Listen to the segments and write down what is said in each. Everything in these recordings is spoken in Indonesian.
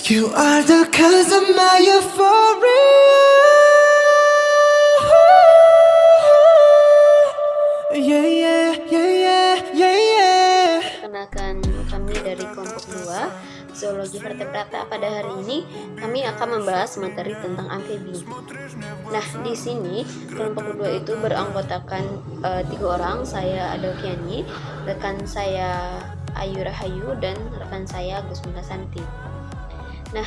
You are the cause of my euphoria. Yeah, yeah, yeah, yeah, yeah, yeah. Perkenalkan, kami dari kelompok 2 Zoologi Vertebrata. Pada hari ini kami akan membahas materi tentang amfibi. Nah, di sini kelompok 2 itu beranggotakan 3 orang. Saya Adokiani, rekan saya Ayu Rahayu, dan rekan saya Gusmina Santi. Nah,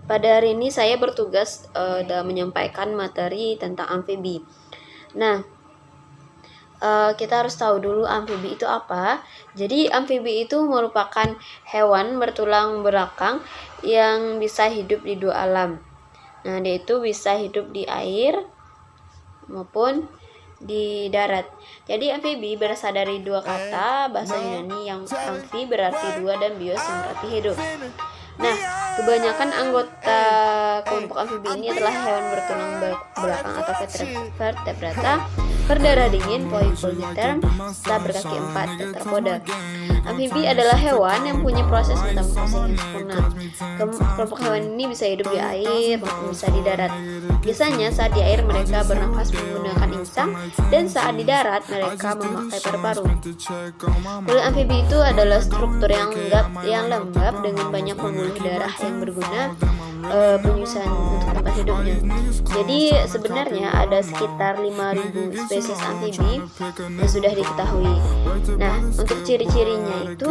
pada hari ini saya bertugas dalam menyampaikan materi tentang amfibi. Nah, kita harus tahu dulu amfibi itu apa. Jadi amfibi itu merupakan hewan bertulang belakang yang bisa hidup di 2 alam. Nah, dia itu bisa hidup di air maupun di darat. Jadi amfibi berasal dari 2 kata bahasa Yunani, yang amfi berarti 2 dan bios yang berarti hidup. Nah, kebanyakan anggota kelompok amfibi ini adalah hewan bertulang belakang atau vertebrata, berdarah dingin, poikiloterm, serta berkaki 4, tetrapoda. Amfibi adalah hewan yang punya proses metamorfosis yang sempurna. Kelompok hewan ini bisa hidup di air maupun bisa di darat. Biasanya saat di air mereka bernafas menggunakan insang, dan saat di darat mereka memakai paru-paru. Kulit amfibi itu adalah struktur yang lembab dengan banyak pembuluh darah yang berguna penyusuan untuk tempat hidupnya. Jadi sebenarnya ada sekitar 5.000 spesies amfibi yang sudah diketahui. Nah, untuk ciri-cirinya itu,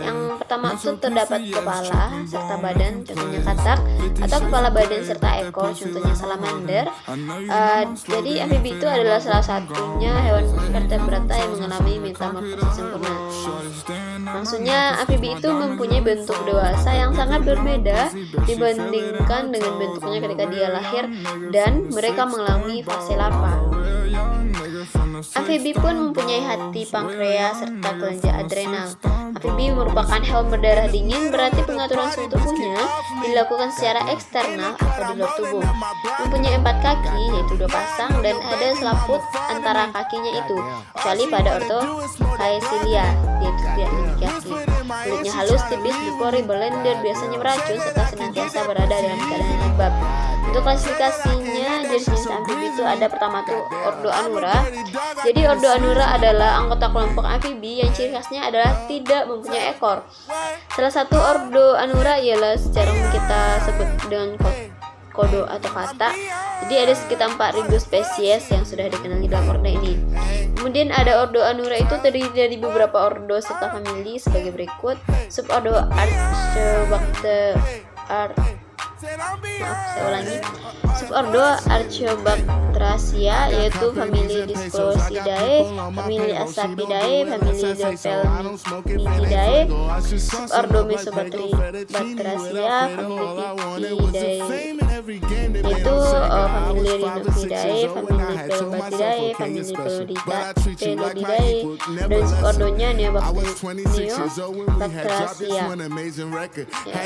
yang pertama itu terdapat kepala serta badan, contohnya katak, atau kepala badan serta ekor, contohnya salamander. Jadi amfibi itu adalah salah satunya hewan vertebrata yang mengalami metamorfosis sempurna. Maksudnya amfibi itu mempunyai bentuk dewasa yang sangat berbeda dibandingkan dengan bentuknya ketika dia lahir dan mereka mengalami fase larva. Amfibi pun mempunyai hati, pankreas, serta kelenjar adrenal. Amfibi merupakan hewan berdarah dingin, berarti pengaturan suhu tubuhnya dilakukan secara eksternal atau di luar tubuh. Mempunyai 4 kaki, yaitu 2 pasang, dan ada selaput antara kakinya itu, kecuali pada Orthocaecilia, yaitu tidak memiliki kaki. Kulitnya halus, tipis, berpori, berlendir, biasanya beracun, serta senantiasa berada dalam keadaan lembab. Untuk klasifikasinya, jenis-jenis amfibi itu ada pertama tuh Ordo Anura. Jadi Ordo Anura adalah anggota kelompok amfibi yang ciri khasnya adalah tidak mempunyai ekor. Salah satu Ordo Anura ialah secara kita sebut dengan kodo atau kata. Jadi ada sekitar 4.000 spesies yang sudah dikenali dalam ordo ini. Kemudian ada Ordo Anura itu terdiri dari beberapa ordo serta famili sebagai berikut. Subordo Subordo Archaeobactracia, yaitu famili Disclosidae, famili Asapidae, famili Delphelminthidae. Subordo Mesobatracia, famili Pitidae, yaitu famili Rhinopidae, famili Pelobatidae, famili Pelodidae, dan subordonya Neobactracia.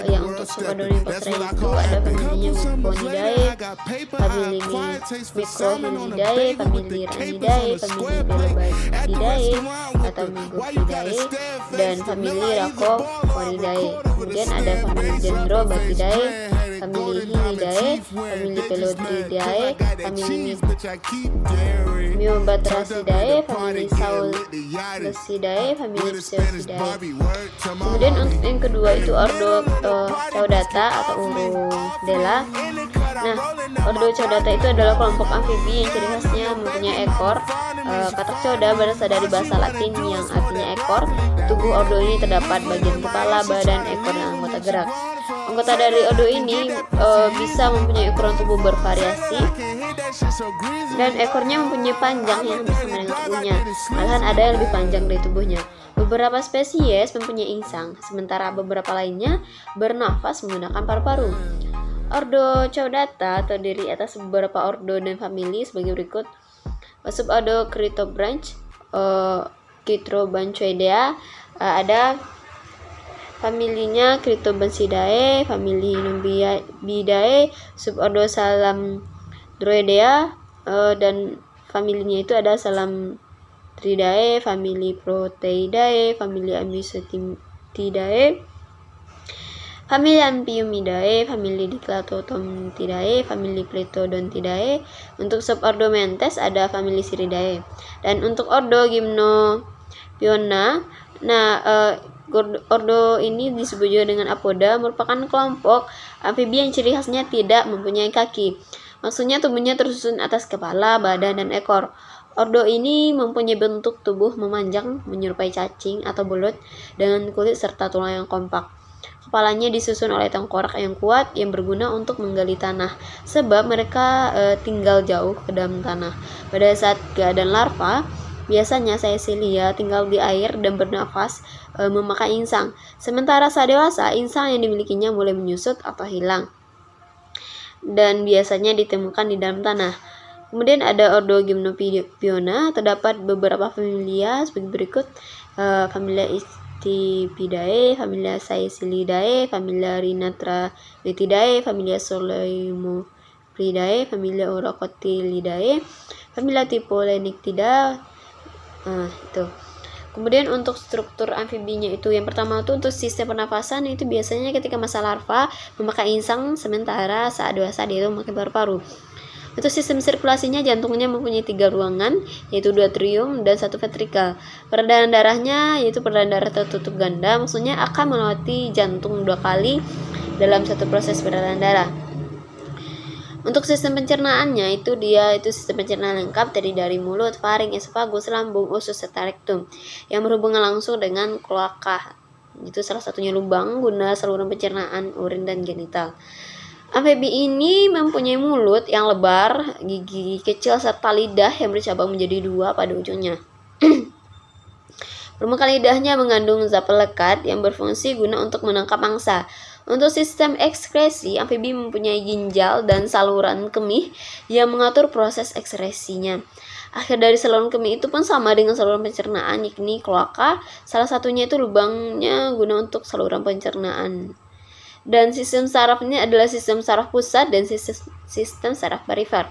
Yang untuk subordo Neobactracia itu ada familinya Bonidae, famili Microhilidae, famili Ranidae, famili Pelobatidae atau Migophidae, dan famili Rhacoporidae. Kemudian ada famili Dendrobatidae, famili Hilidae, famili Pelodridae, famili Myobatracidae, famili Saulicidae, famili Pseudocidae. Kemudian untuk yang kedua itu Ordo Caudata atau Urudela. Nah, Ordo Caudata itu adalah kelompok amfibi yang ciri khasnya mempunyai ekor. Katak cauda berasal dari bahasa Latin yang artinya ekor. Tubuh ordo ini terdapat bagian kepala, badan, ekor, dan anggota gerak. Anggota dari ordo ini bisa mempunyai ukuran tubuh bervariasi, dan ekornya mempunyai panjang yang bersama dengan tubuhnya. Malahan ada yang lebih panjang dari tubuhnya. Beberapa spesies mempunyai insang, sementara beberapa lainnya bernafas menggunakan paru-paru. Ordo Caudata terdiri atas beberapa ordo dan famili sebagai berikut. Subordo Critobranch, Citrobranchoidea, ada familinya Critobranchidae, famili Numbidae, subordo Salamandroidea, dan familinya itu ada Salamandridae, famili Proteidae, famili Amphictyonidae. famili Amphiumidae, famili Diclatotomtidae, famili Pletodontidae. Untuk subordo Mentes ada famili Siridae. Dan untuk ordo Gymnophiona, ordo ini disebut juga dengan apoda, merupakan kelompok amfibi yang ciri khasnya tidak mempunyai kaki. Maksudnya tubuhnya tersusun atas kepala, badan, dan ekor. Ordo ini mempunyai bentuk tubuh memanjang menyerupai cacing atau belut dengan kulit serta tulang yang kompak. Kepalanya disusun oleh tengkorak yang kuat yang berguna untuk menggali tanah, sebab mereka tinggal jauh ke dalam tanah. Pada saat keadaan larva, biasanya Caecilia tinggal di air dan bernafas memakai insang. Sementara saat dewasa, insang yang dimilikinya mulai menyusut atau hilang dan biasanya ditemukan di dalam tanah. Kemudian ada ordo Gymnophiona, terdapat beberapa familia sebagai berikut: familia Ichthybidae, familia Caecilidae, familia Rhinatratidae, familia Soleimopridae, familia Urocotilidae, familia Typholenictida. Itu. Kemudian untuk struktur amfibinya itu, yang pertama itu untuk sistem pernafasan itu biasanya ketika masa larva memakai insang, sementara saat dewasa dia itu memakai paru-paru. Untuk sistem sirkulasinya, jantungnya mempunyai 3 ruangan, yaitu 2 atrium dan 1 ventrikel. Peredaran darahnya yaitu peredaran darah tertutup ganda, maksudnya akan melewati jantung 2 kali dalam satu proses peredaran darah. Untuk sistem pencernaannya itu sistem pencernaan lengkap terdiri dari mulut, faring, esofagus, lambung, usus, serta rektum yang berhubungan langsung dengan kloaka. Itu salah satunya lubang guna saluran pencernaan urin dan genital. Amfibi ini mempunyai mulut yang lebar, gigi kecil, serta lidah yang bercabang menjadi 2 pada ujungnya. Permukaan lidahnya mengandung zat pelekat yang berfungsi guna untuk menangkap mangsa. Untuk sistem ekskresi, amfibi mempunyai ginjal dan saluran kemih yang mengatur proses ekskresinya. Akhir dari saluran kemih itu pun sama dengan saluran pencernaan, yakni kloaka. Salah satunya itu lubangnya guna untuk saluran pencernaan. Dan sistem sarafnya adalah sistem saraf pusat dan sistem saraf perifer.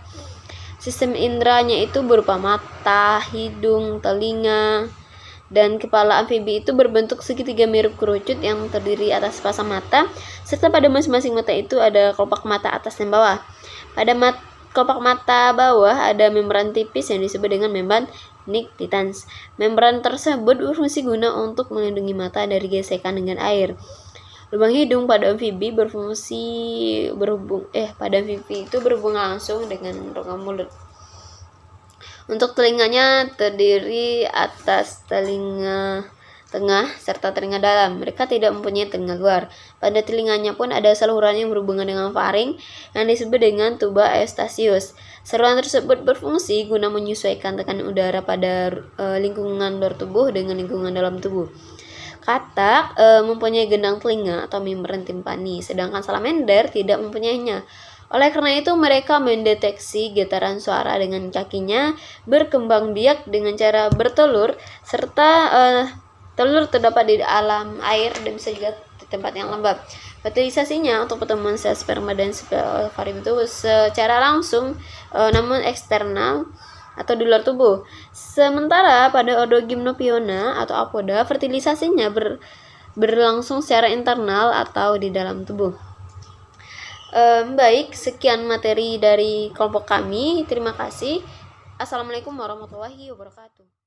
Sistem indranya itu berupa mata, hidung, telinga, dan kepala amfibi itu berbentuk segitiga mirip kerucut yang terdiri atas sepasang mata, serta pada masing-masing mata itu ada kelopak mata atas dan bawah. Pada kelopak mata bawah ada membran tipis yang disebut dengan membran nictitans. Membran tersebut berfungsi guna untuk melindungi mata dari gesekan dengan air. Lubang hidung pada amfibi itu berhubungan langsung dengan rongga mulut. Untuk telinganya terdiri atas telinga tengah serta telinga dalam. Mereka tidak mempunyai telinga luar. Pada telinganya pun ada saluran yang berhubungan dengan faring yang disebut dengan tuba eustachius. Saluran tersebut berfungsi guna menyesuaikan tekanan udara pada lingkungan luar tubuh dengan lingkungan dalam tubuh. Katak mempunyai gendang telinga atau membran timpani, sedangkan salamander tidak mempunyainya. Oleh karena itu, mereka mendeteksi getaran suara dengan kakinya, berkembang biak dengan cara bertelur, serta telur terdapat di alam air dan bisa juga di tempat yang lembab. Fertilisasinya untuk pertemuan sel sperma dan sel ovarium itu secara langsung namun eksternal atau di luar tubuh. Sementara pada ordo Gymnophiona atau apoda, fertilisasinya berlangsung secara internal atau di dalam tubuh. Baik, sekian materi dari kelompok kami. Terima kasih. Assalamualaikum warahmatullahi wabarakatuh.